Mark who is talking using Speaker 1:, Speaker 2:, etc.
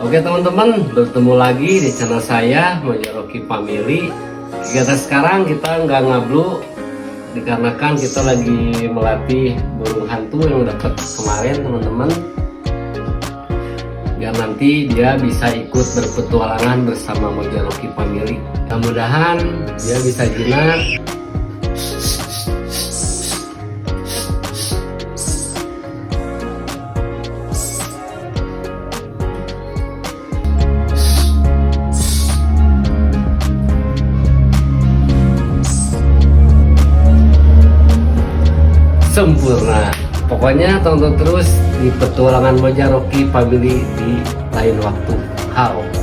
Speaker 1: Oke teman-teman, bertemu lagi di channel saya Mojo Rocky Family. Kegiatan sekarang kita nggak ngablu dikarenakan kita lagi melatih burung hantu yang dapat kemarin teman-teman, biar nanti dia bisa ikut berpetualangan bersama Mojo Rocky Family. Mudah-mudahan dia bisa jinak. Sempurna. Pokoknya tonton terus di petualangan Mojo Rocky Family di lain waktu. Halo.